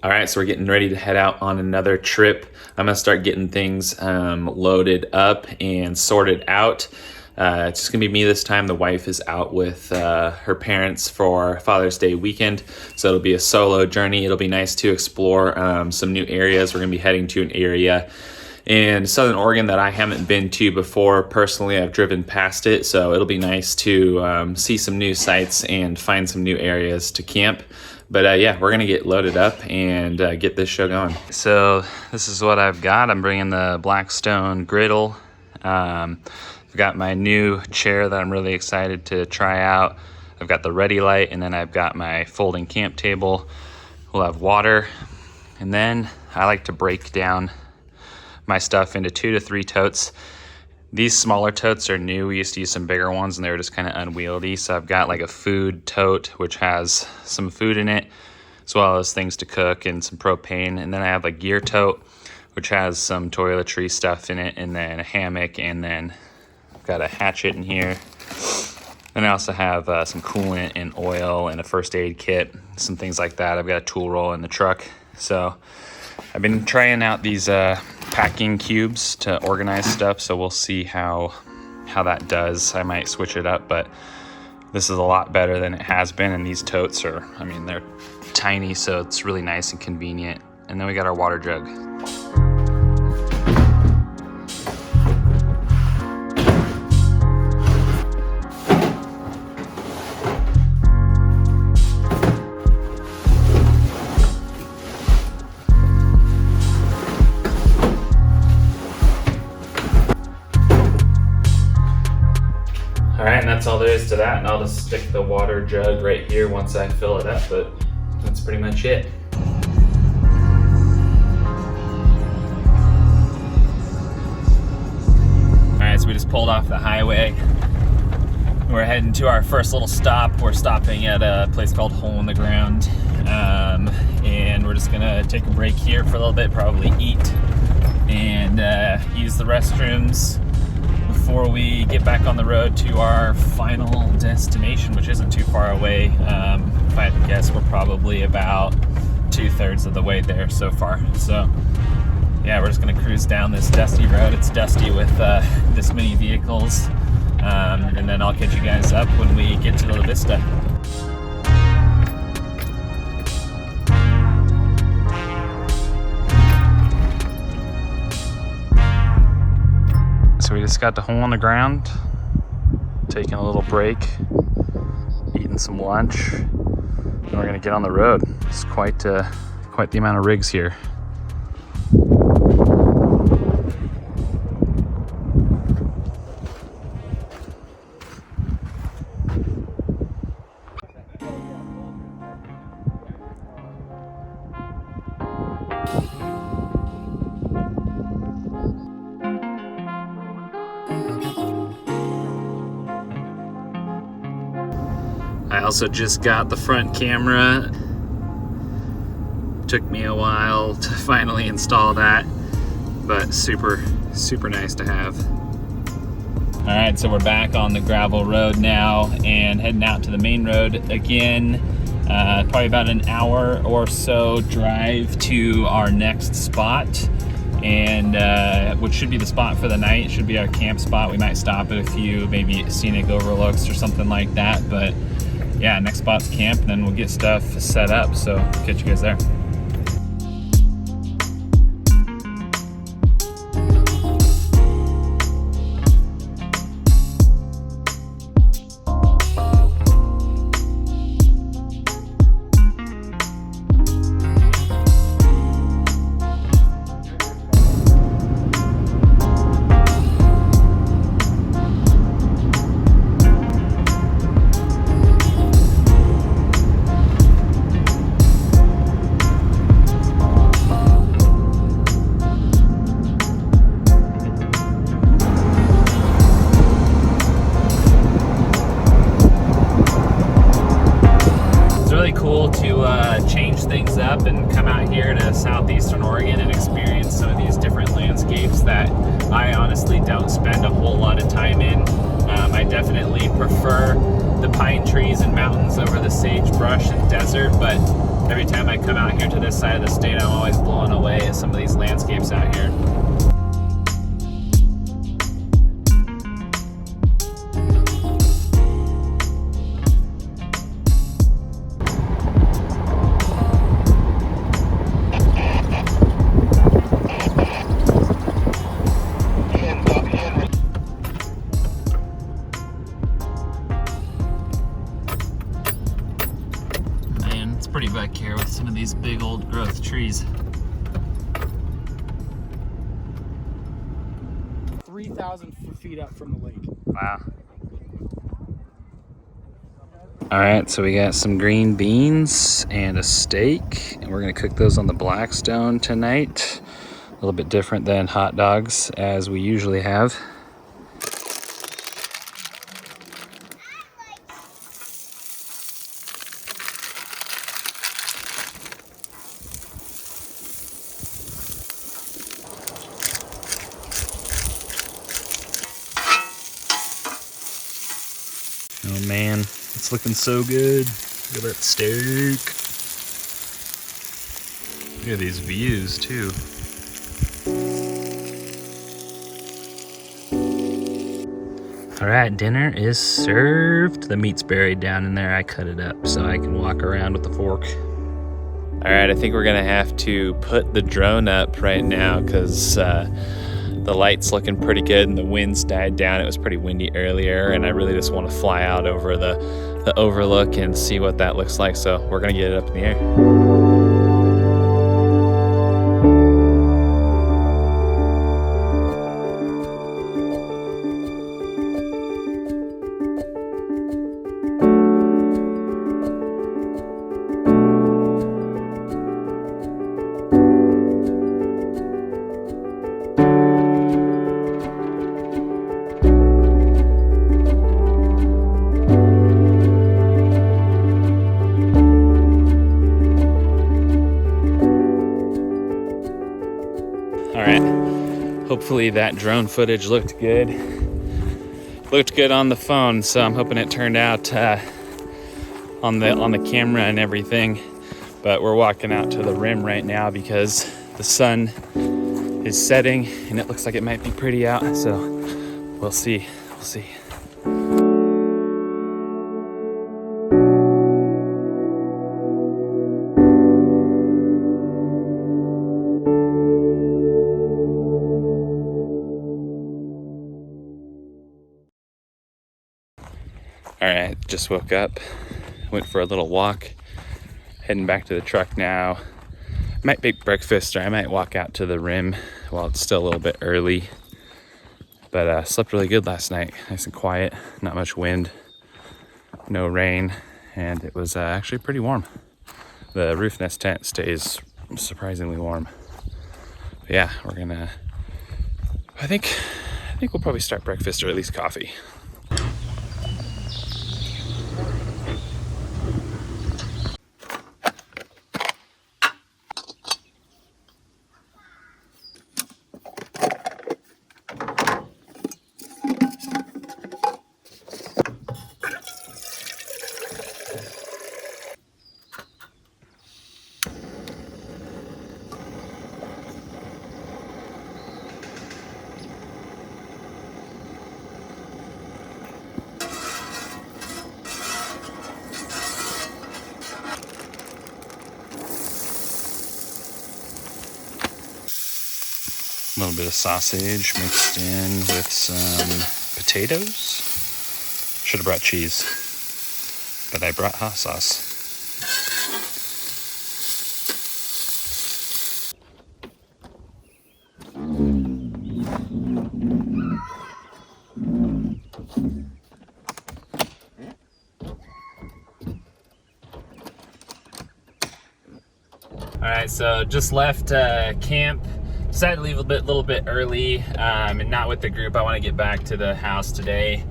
All right, so we're getting ready to head out on another trip. I'm gonna start getting things loaded up and sorted out. It's just gonna be me this time. The wife is out with her parents for Father's Day weekend, so it'll be a solo journey. It'll be nice to explore some new areas. We're gonna be heading to an area in Southern Oregon that I haven't been to before. Personally, I've driven past it, so it'll be nice to see some new sights and find some new areas to camp. But yeah, we're gonna get loaded up and get this show going. So this is what I've got. I'm bringing the Blackstone griddle. I've got my new chair that I'm really excited to try out. I've got the Ready Light, and then I've got my folding camp table. We'll have water, and then I like to break down my stuff into 2 to 3 totes. These smaller totes are new. We used to use some bigger ones and they were just kind of unwieldy. So I've got like a food tote, which has some food in it, as well as things to cook and some propane. And then I have a gear tote, which has some toiletry stuff in it, and then a hammock, and then I've got a hatchet in here. And I also have some coolant and oil and a first aid kit, some things like that. I've got a tool roll in the truck. So I've been trying out these packing cubes to organize stuff, so we'll see how that does. I might switch it up, but this is a lot better than it has been. And these totes are, I mean, they're tiny, so it's really nice and convenient. And then we got our water jug. All right, and that's all there is to that. And I'll just stick the water jug right here once I fill it up, but that's pretty much it. All right, so we just pulled off the highway. We're heading to our first little stop. We're stopping at a place called Hole in the Ground. And we're just gonna take a break here for a little bit, probably eat and use the restrooms before we get back on the road to our final destination, which isn't too far away. If I had to guess, we're probably about 2/3 of the way there so far. So yeah, we're just gonna cruise down this dusty road. It's dusty with this many vehicles. And then I'll catch you guys up when we get to the Vista. So we just got to Hole in the Ground, taking a little break, eating some lunch, and we're gonna get on the road. It's quite the amount of rigs here. I also just got the front camera. Took me a while to finally install that, but super nice to have. All right, so we're back on the gravel road now and heading out to the main road again. Probably about an hour or so drive to our next spot, and which should be the spot for the night. It should be our camp spot. We might stop at a few maybe scenic overlooks or something like that, but yeah, next spot's camp, and then we'll get stuff set up. So catch you guys there. change things up and come out here to southeastern Oregon and experience some of these different landscapes that I honestly don't spend a whole lot of time in. I definitely prefer the pine trees and mountains over the sagebrush and desert, but Every time I come out here to this side of the state, I'm always blown away at some of these landscapes out here. Pretty back here with some of these big old growth trees. 3,000 feet up from the lake. Wow. All right, so we got some green beans and a steak, and we're gonna cook those on the Blackstone tonight. A little bit different than hot dogs as we usually have. Oh man, it's looking so good. Look at that steak. Look at these views too. All right, dinner is served. The meat's buried down in there. I cut it up so I can walk around with the fork. All right, I think we're gonna have to put the drone up right now because the light's looking pretty good and the wind's died down. It was pretty windy earlier, and I really just want to fly out over the overlook and see what that looks like. So we're gonna get it up in the air. All right, hopefully that drone footage looked good. Looked good on the phone, so I'm hoping it turned out on the camera and everything. But we're walking out to the rim right now because the sun is setting and it looks like it might be pretty out. So we'll see. We'll see. All right, just woke up, went for a little walk, heading back to the truck now. Might make breakfast, or I might walk out to the rim while it's still a little bit early. But slept really good last night, nice and quiet, not much wind, no rain, and it was actually pretty warm. The roof nest tent stays surprisingly warm. But yeah, we're gonna, I think we'll probably start breakfast or at least coffee. A little bit of sausage mixed in with some potatoes. Should have brought cheese, but I brought hot sauce. All right, so just left camp. Decided to leave a little bit early and not with the group. I want to get back to the house today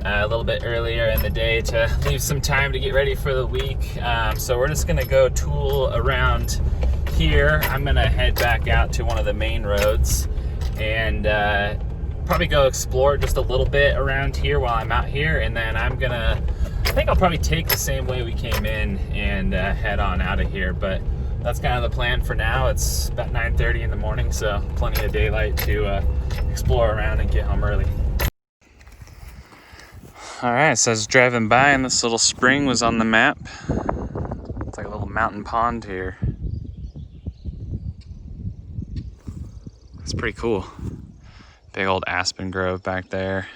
a little bit earlier in the day to leave some time to get ready for the week. So we're just gonna go tool around here. I'm gonna head back out to one of the main roads and probably go explore just a little bit around here while I'm out here, and then I'm gonna think I'll probably take the same way we came in and head on out of here, but that's kind of the plan for now. It's about 9:30 in the morning, so plenty of daylight to explore around and get home early. All right, so I was driving by and this little spring was on the map. It's like a little mountain pond here. It's pretty cool. Big old aspen grove back there.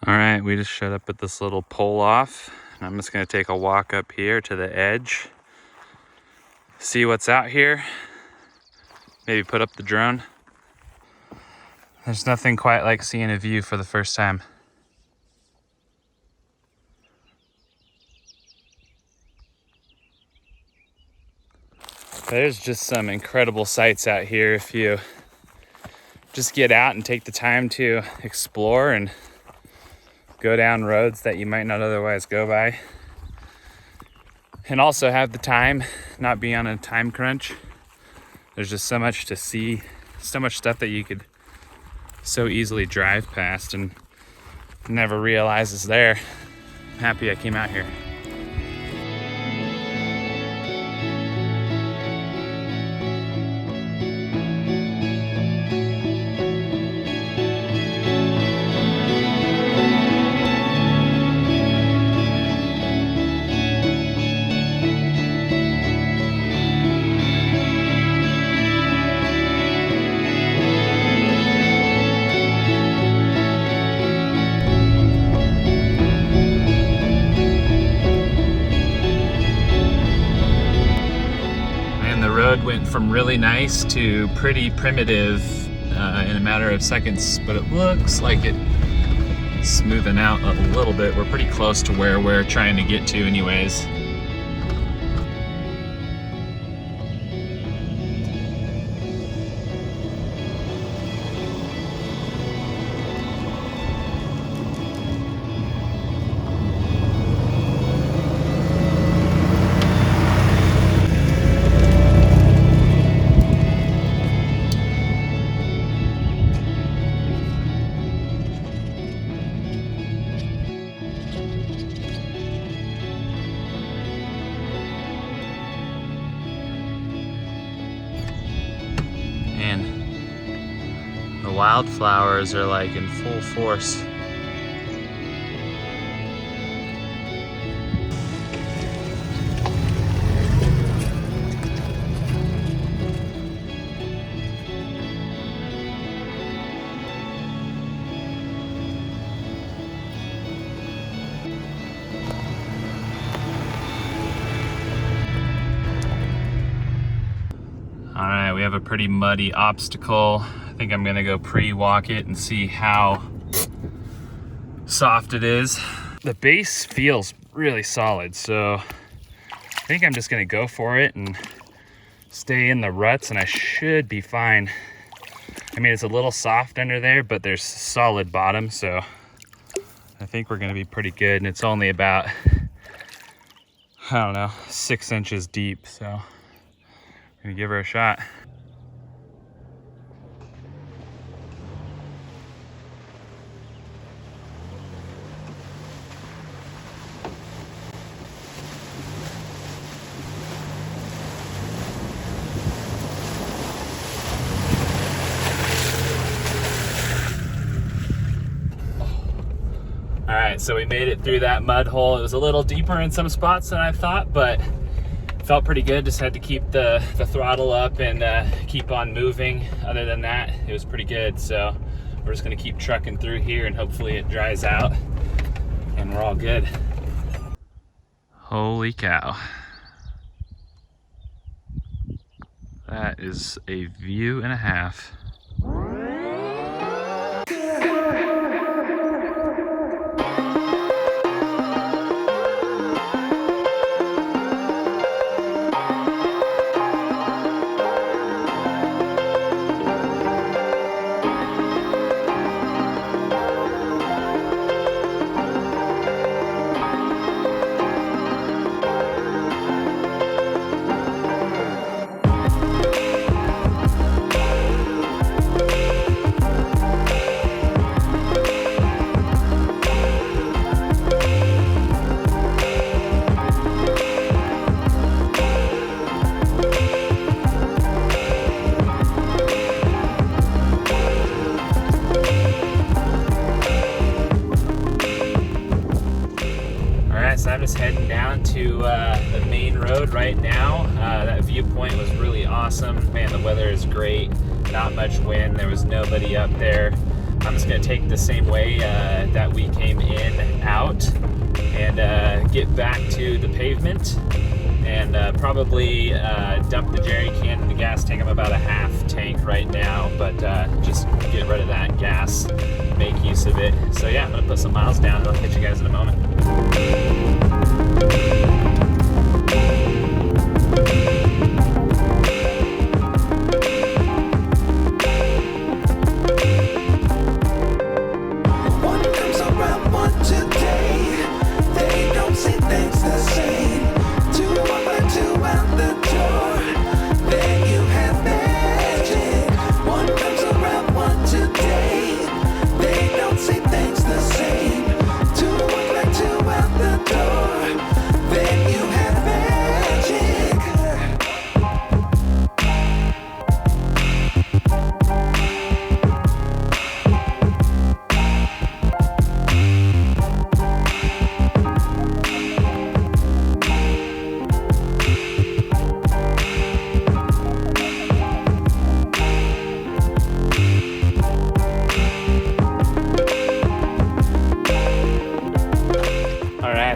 All right, we just showed up at this little pull off, and I'm just gonna take a walk up here to the edge, see what's out here, maybe put up the drone. There's nothing quite like seeing a view for the first time. There's just some incredible sights out here if you just get out and take the time to explore and go down roads that you might not otherwise go by. And also have the time, not be on a time crunch. There's just so much to see, so much stuff that you could so easily drive past and never realize is there. I'm happy I came out here. Went from really nice to pretty primitive in a matter of seconds, but it looks like it's smoothing out a little bit. We're pretty close to where we're trying to get to anyways. The wildflowers are like in full force. All right, we have a pretty muddy obstacle. I think I'm gonna go pre-walk it and see how soft it is. The base feels really solid, so I think I'm just gonna go for it and stay in the ruts and I should be fine. I mean, it's a little soft under there, but there's solid bottom, so I think we're gonna be pretty good. And it's only about, I don't know, 6 inches deep, so I'm gonna give her a shot. All right, so we made it through that mud hole. It was a little deeper in some spots than I thought, but felt pretty good. Just had to keep the throttle up and keep on moving. Other than that, it was pretty good. So we're just gonna keep trucking through here and hopefully it dries out and we're all good. Holy cow. That is a view and a half. us heading down to the main road right now. That viewpoint was really awesome. Man, the weather is great. Not much wind. There was nobody up there. I'm just going to take the same way that we came in out and get back to the pavement and probably dump the jerry can in the gas tank. I'm about a half tank right now, but just get rid of that gas, make use of it. So yeah, I'm gonna put some miles down and I'll catch you guys in a moment.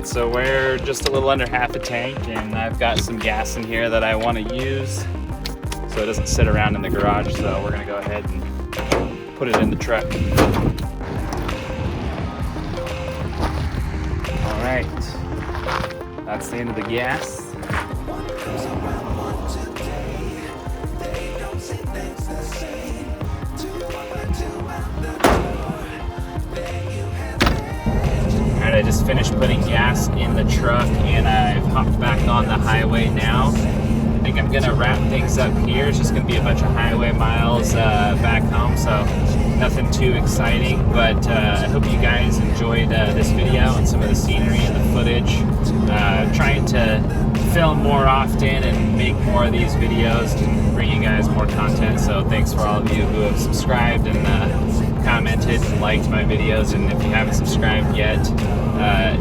So we're just a little under half a tank, and I've got some gas in here that I want to use so it doesn't sit around in the garage. So we're gonna go ahead and put it in the truck. All right, that's the end of the gas. I just finished putting gas in the truck and I've hopped back on the highway now. I think I'm gonna wrap things up here. It's just gonna be a bunch of highway miles back home, so nothing too exciting, but I hope you guys enjoyed this video and some of the scenery and the footage. Trying to film more often and make more of these videos and bring you guys more content, so thanks for all of you who have subscribed and commented and liked my videos. And if you haven't subscribed yet,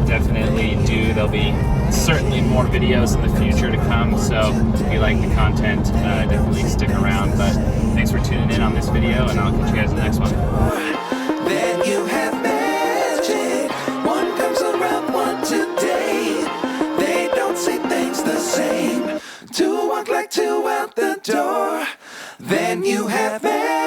definitely do. There'll be certainly more videos in the future to come, so if you like the content, definitely stick around. But thanks for tuning in on this video, and I'll catch you guys in the next one. Then you have magic. One comes around one today. They don't see things the same. Two walk like two out the door. Then you have magic.